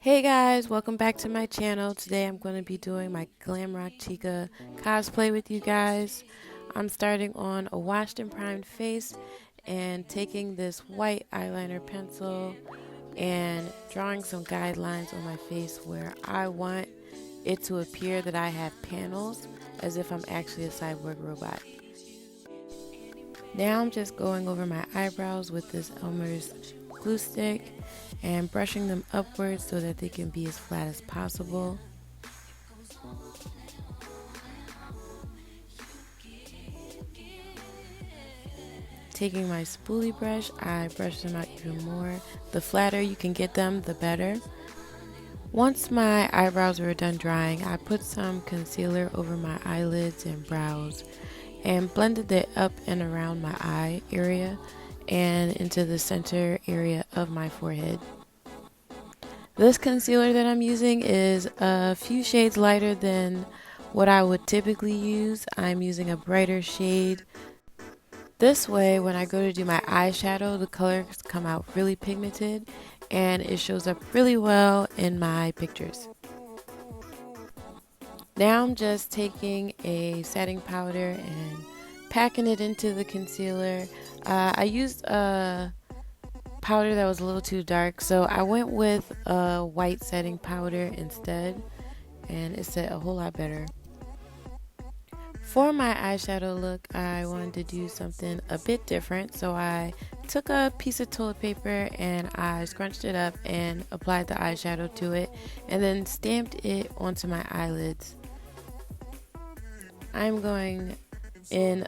Hey guys, welcome back to my channel. Today I'm going to be doing my GlamRock Chica cosplay with you guys. I'm starting on a washed and primed face and taking this white eyeliner pencil and drawing some guidelines on my face where I want it to appear that I have panels as if I'm actually a cyborg robot. Now I'm just going over my eyebrows with this Elmer's glue stick and brushing them upwards so that they can be as flat as possible. Taking my spoolie brush, I brush them out even more. The flatter you can get them, the better. Once my eyebrows were done drying, I put some concealer over my eyelids and brows and blended it up and around my eye area and into the center area of my forehead. This concealer that I'm using is a few shades lighter than what I would typically use. I'm using a brighter shade. This way, when I go to do my eyeshadow, the colors come out really pigmented and it shows up really well in my pictures. Now I'm just taking a setting powder and packing it into the concealer. I used a powder that was a little too dark, so I went with a white setting powder instead, and it set a whole lot better. For my eyeshadow look, I wanted to do something a bit different, so I took a piece of toilet paper and I scrunched it up and applied the eyeshadow to it and then stamped it onto my eyelids. I'm going in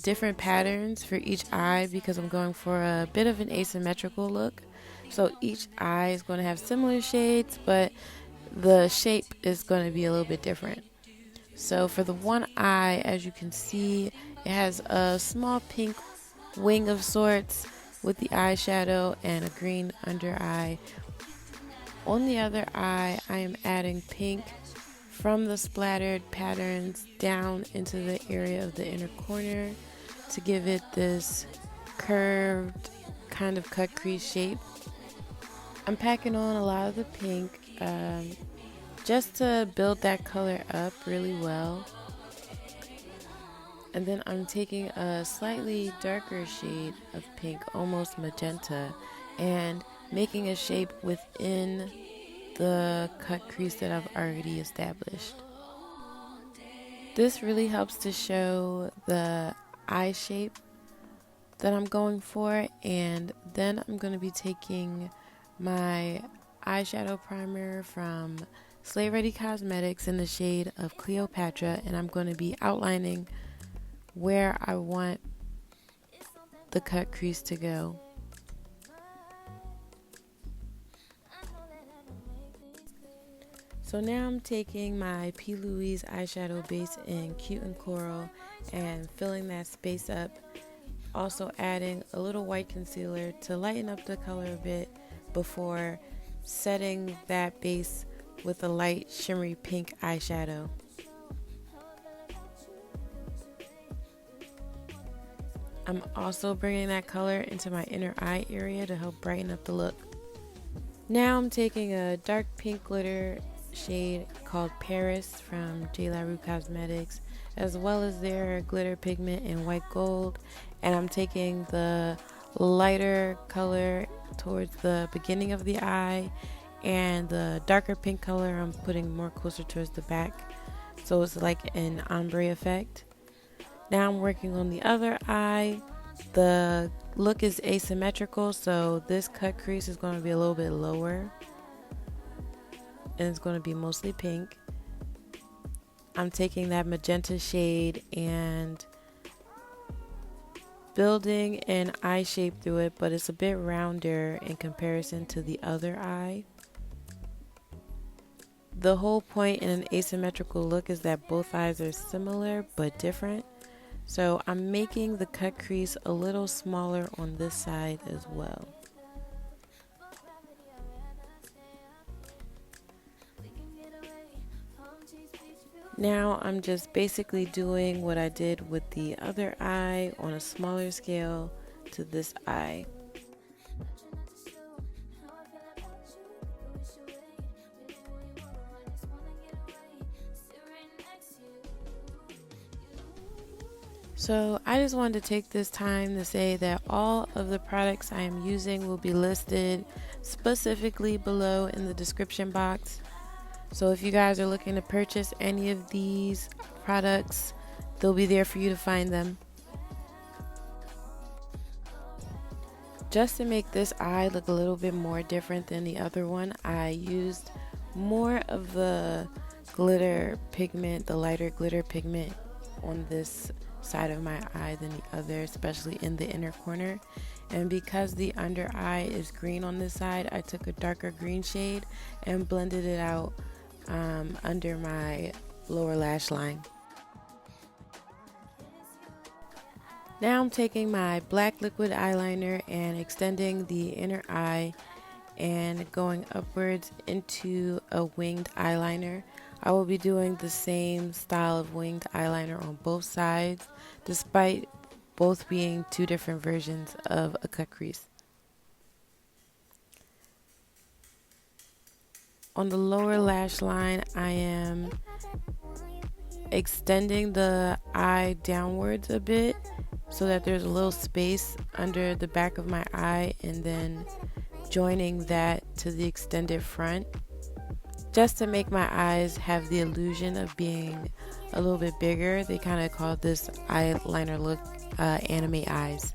different patterns for each eye because I'm going for a bit of an asymmetrical look. So each eye is going to have similar shades, but the shape is going to be a little bit different. So for the one eye, as you can see, it has a small pink wing of sorts with the eyeshadow and a green under eye. On the other eye, I am adding pink from the splattered patterns down into the area of the inner corner to give it this curved kind of cut crease shape. I'm packing on a lot of the pink just to build that color up really well. And then I'm taking a slightly darker shade of pink, almost magenta, and making a shape within the cut crease that I've already established. This really helps to show the eye shape that I'm going for, and then I'm going to be taking my eyeshadow primer from Slayready Cosmetics in the shade of Cleopatra, and I'm going to be outlining where I want the cut crease to go. So now I'm taking my Plouise eyeshadow base in Cute and Coral and filling that space up. Also adding a little white concealer to lighten up the color a bit before setting that base with a light shimmery pink eyeshadow. I'm also bringing that color into my inner eye area to help brighten up the look. Now I'm taking a dark pink glitter shade called Paris from GlamRock Cosmetics, as well as their glitter pigment in white gold, and I'm taking the lighter color towards the beginning of the eye and the darker pink color I'm putting more closer towards the back, so it's like an ombre effect. Now I'm working on the other eye. The look is asymmetrical, so this cut crease is going to be a little bit lower and it's going to be mostly pink. I'm taking that magenta shade and building an eye shape through it, but it's a bit rounder in comparison to the other eye. The whole point in an asymmetrical look is that both eyes are similar but different. So I'm making the cut crease a little smaller on this side as well. Now I'm just basically doing what I did with the other eye on a smaller scale to this eye. So I just wanted to take this time to say that all of the products I am using will be listed specifically below in the description box. So if you guys are looking to purchase any of these products, they'll be there for you to find them. Just to make this eye look a little bit more different than the other one, I used more of the glitter pigment, the lighter glitter pigment on this side of my eye than the other, especially in the inner corner. And because the under eye is green on this side, I took a darker green shade and blended it out under my lower lash line. Now I'm taking my black liquid eyeliner and extending the inner eye and going upwards into a winged eyeliner. I will be doing the same style of winged eyeliner on both sides, despite both being two different versions of a cut crease. On the lower lash line, I am extending the eye downwards a bit so that there's a little space under the back of my eye, and then joining that to the extended front, just to make my eyes have the illusion of being a little bit bigger. They kind of call this eyeliner look anime eyes.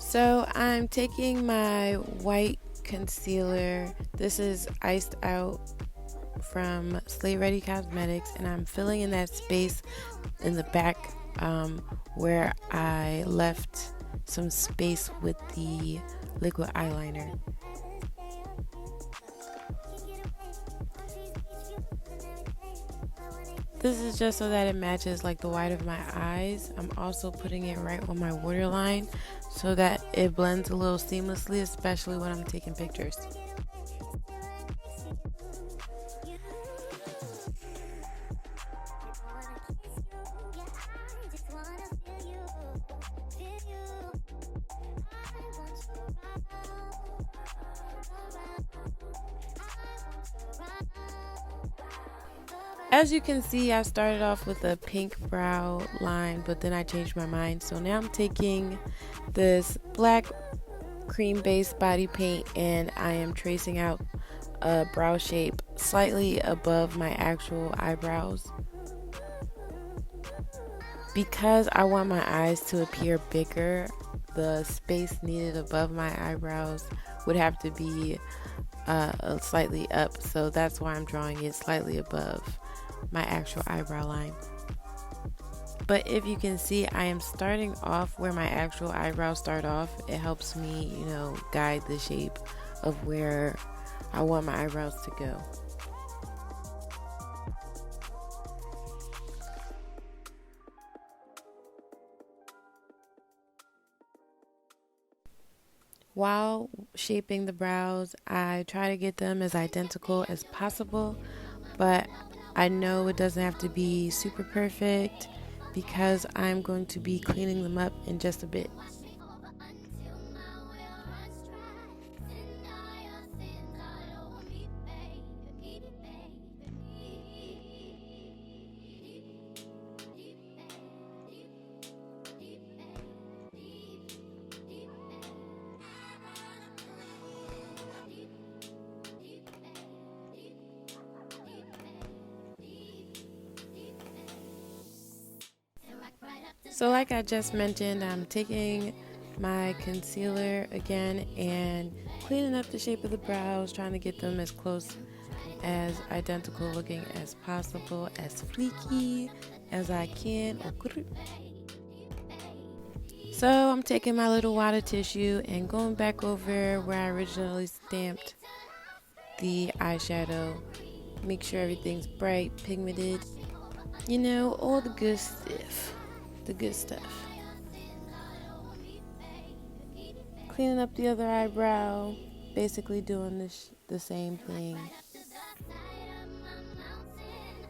So I'm taking my white concealer. This is Iced Out from Slayready Cosmetics, and I'm filling in that space in the back where I left some space with the liquid eyeliner. This is just so that it matches like the white of my eyes. I'm also putting it right on my waterline so that it blends a little seamlessly, especially when I'm taking pictures. As you can see, I started off with a pink brow line, but then I changed my mind. So now I'm taking this black cream based body paint and I am tracing out a brow shape slightly above my actual eyebrows. Because I want my eyes to appear bigger, the space needed above my eyebrows would have to be slightly up. So that's why I'm drawing it slightly above my actual eyebrow line. But if you can see, I am starting off where my actual eyebrows start off. It helps me, guide the shape of where I want my eyebrows to go. While shaping the brows, I try to get them as identical as possible, but I know it doesn't have to be super perfect because I'm going to be cleaning them up in just a bit. So like I just mentioned, I'm taking my concealer again and cleaning up the shape of the brows, trying to get them as close as identical looking as possible, as fleeky as I can. So I'm taking my little water tissue and going back over where I originally stamped the eyeshadow. Make sure everything's bright, pigmented, you know, all the good stuff. The good stuff. Cleaning up the other eyebrow, basically doing the same thing.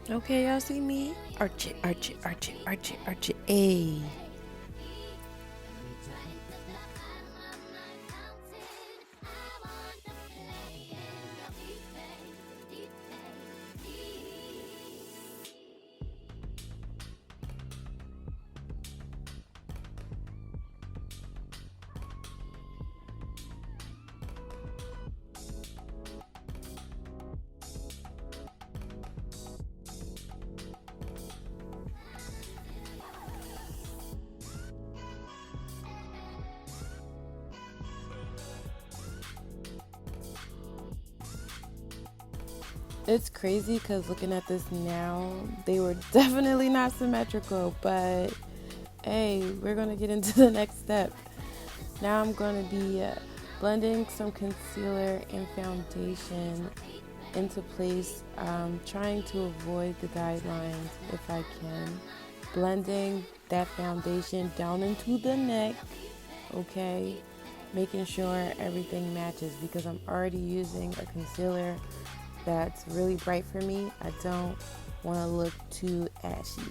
Okay, y'all see me? Arch it, arch it, arch it, arch it, arch it. Ayy. It's crazy because looking at this now, they were definitely not symmetrical, but hey, we're going to get into the next step. Now I'm going to be blending some concealer and foundation into place, trying to avoid the guidelines if I can. Blending that foundation down into the neck, okay? Making sure everything matches because I'm already using a concealer that's really bright for me. I don't want to look too ashy.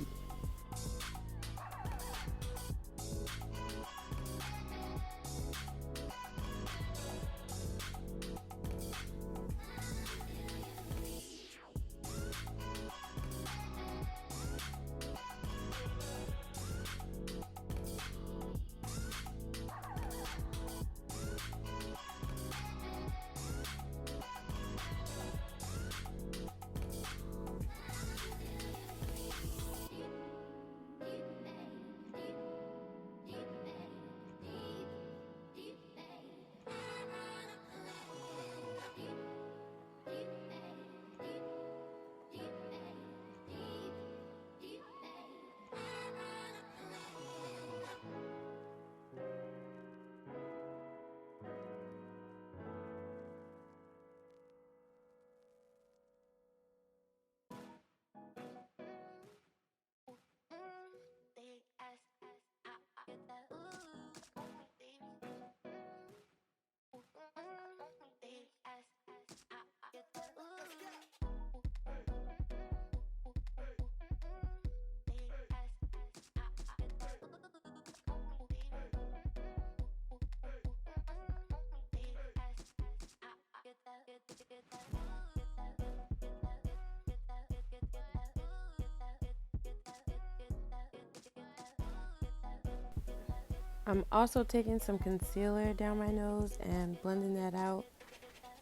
I'm also taking some concealer down my nose and blending that out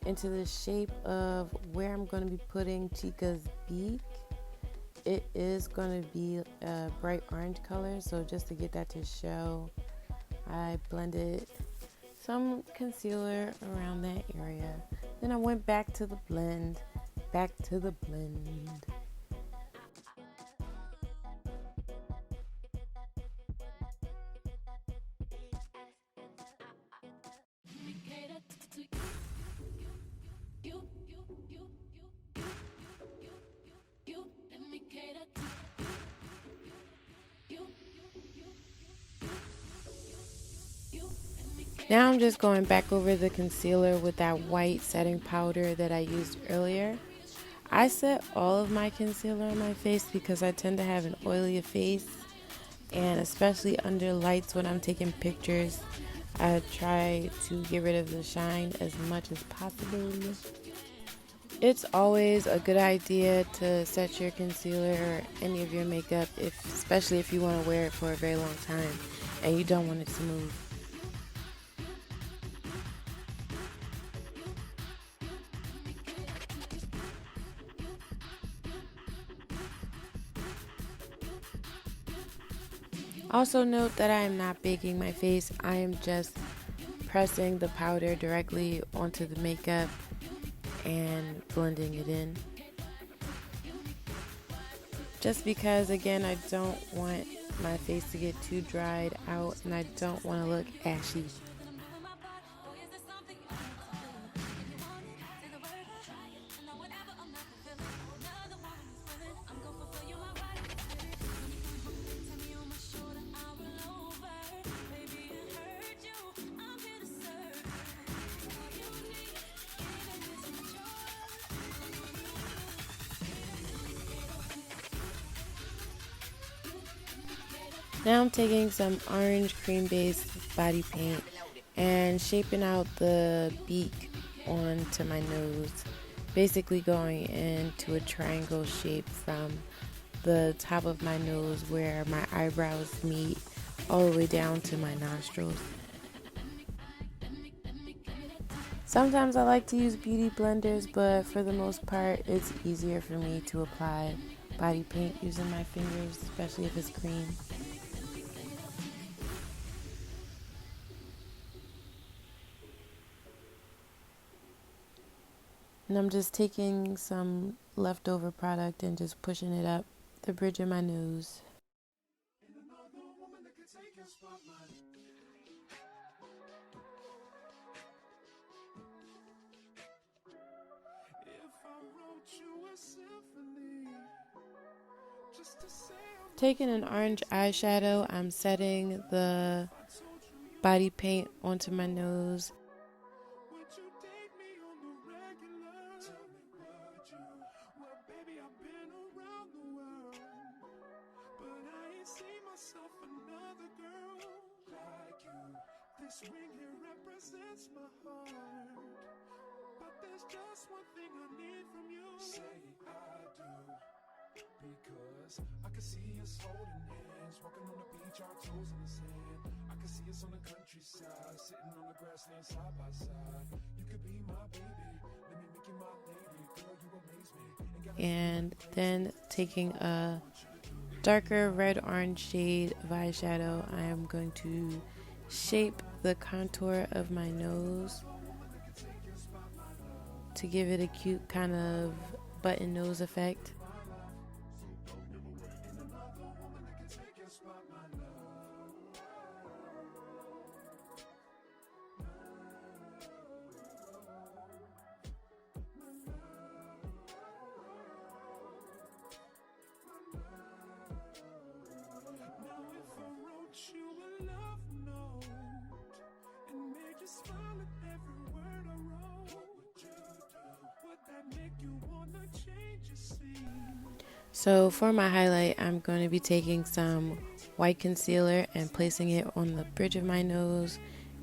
into the shape of where I'm going to be putting Chica's beak. It is going to be a bright orange color, so just to get that to show, I blended some concealer around that area. Then I went back to the blend. Now I'm just going back over the concealer with that white setting powder that I used earlier. I set all of my concealer on my face because I tend to have an oily face, and especially under lights when I'm taking pictures, I try to get rid of the shine as much as possible. It's always a good idea to set your concealer or any of your makeup, especially if you want to wear it for a very long time and you don't want it to move. Also note that I am not baking my face. I am just pressing the powder directly onto the makeup and blending it in. Just because, again, I don't want my face to get too dried out and I don't want to look ashy. Now I'm taking some orange cream based body paint and shaping out the beak onto my nose, basically going into a triangle shape from the top of my nose where my eyebrows meet all the way down to my nostrils. Sometimes I like to use beauty blenders, but for the most part it's easier for me to apply body paint using my fingers, especially if it's cream. And I'm just taking some leftover product and just pushing it up the bridge of my nose. Taking an orange eyeshadow, I'm setting the body paint onto my nose. This ring here represents my heart, but there's just one thing I need from you. Say I do, because I can see us holding hands, walking on the beach, our toes in the sand. I can see us on the countryside, sitting on the grassland side by side. You could be my baby, let me make you my lady. Girl, you amaze me. And then taking a darker red orange shade of eyeshadow, I am going to shape the contour of my nose to give it a cute kind of button nose effect. So for my highlight, I'm going to be taking some white concealer and placing it on the bridge of my nose,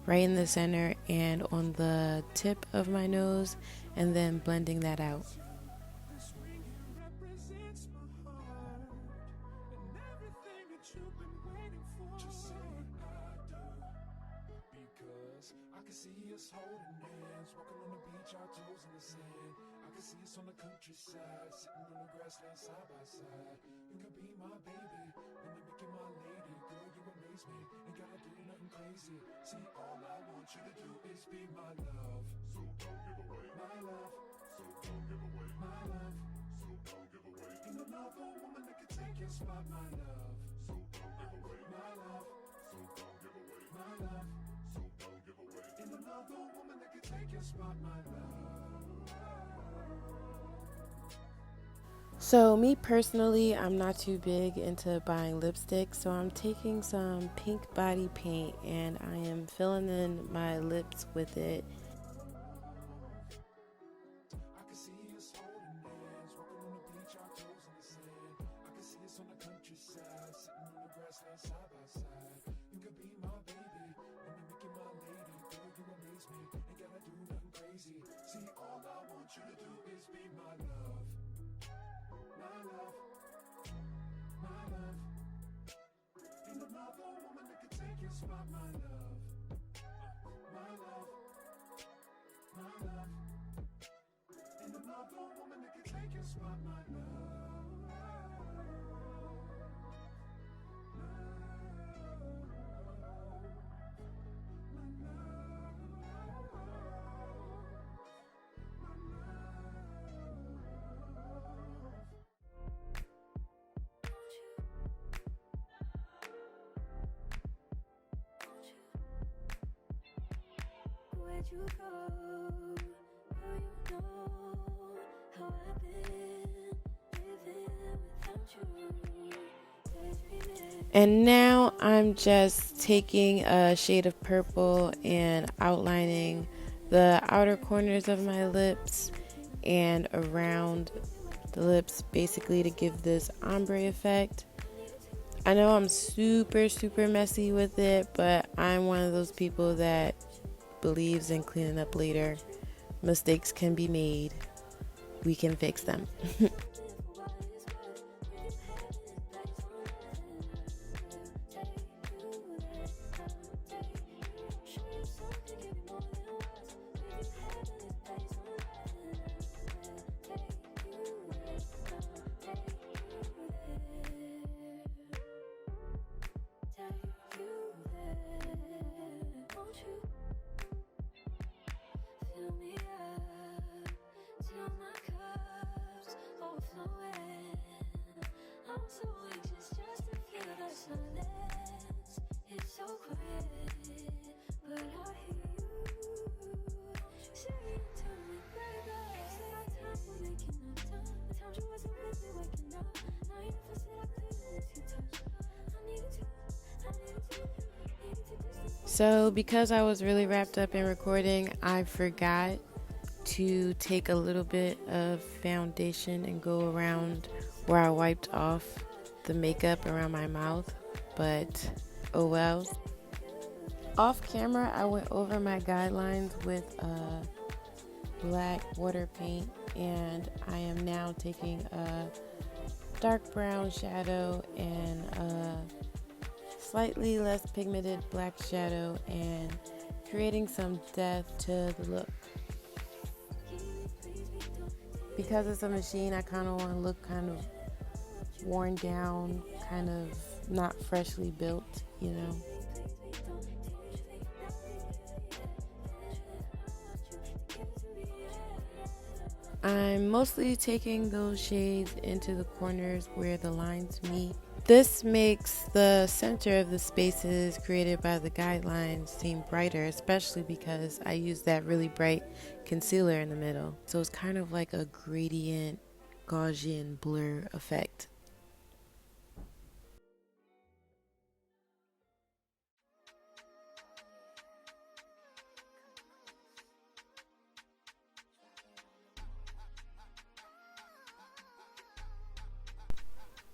right in the center, and on the tip of my nose, and then blending that out. On the countryside, sitting on the grassland side by side. You could be my baby, let me make you my lady. Girl, you amaze me, ain't gotta do nothing crazy. See, all I want you to do is be my love. So don't give away my love. So don't give away my love. So don't give away. Ain't another woman that can take your spot, my love. So don't give away my love. So don't give away my love. So don't give away. Ain't another woman that can take your spot, my love. So me personally, I'm not too big into buying lipstick, so I'm taking some pink body paint and I am filling in my lips with it. And now I'm just taking a shade of purple and outlining the outer corners of my lips and around the lips, basically to give this ombre effect. I know I'm super messy with it, but I'm one of those people that believes in cleaning up later. Mistakes can be made. We can fix them. So because I was really wrapped up in recording, I forgot to take a little bit of foundation and go around where I wiped off the makeup around my mouth, but oh well. Off camera, I went over my guidelines with black water paint, and I am now taking a dark brown shadow and a slightly less pigmented black shadow and creating some depth to the look. Because it's a machine, I kind of want to look kind of worn down, kind of not freshly built, you know. I'm mostly taking those shades into the corners where the lines meet. This makes the center of the spaces created by the guidelines seem brighter, especially because I use that really bright concealer in the middle. So it's kind of like a gradient Gaussian blur effect.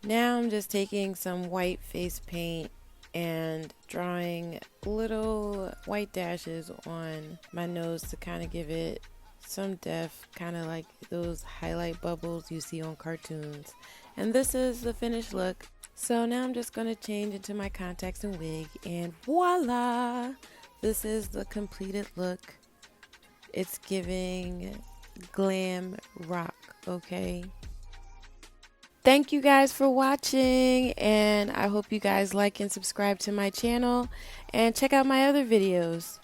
Now I'm just taking some white face paint and drawing little white dashes on my nose to kind of give it some depth, kind of like those highlight bubbles you see on cartoons. And this is the finished look. So now I'm just going to change into my contacts and wig, and voila! This is the completed look. It's giving glam rock, okay? Thank you guys for watching, and I hope you guys like and subscribe to my channel and check out my other videos.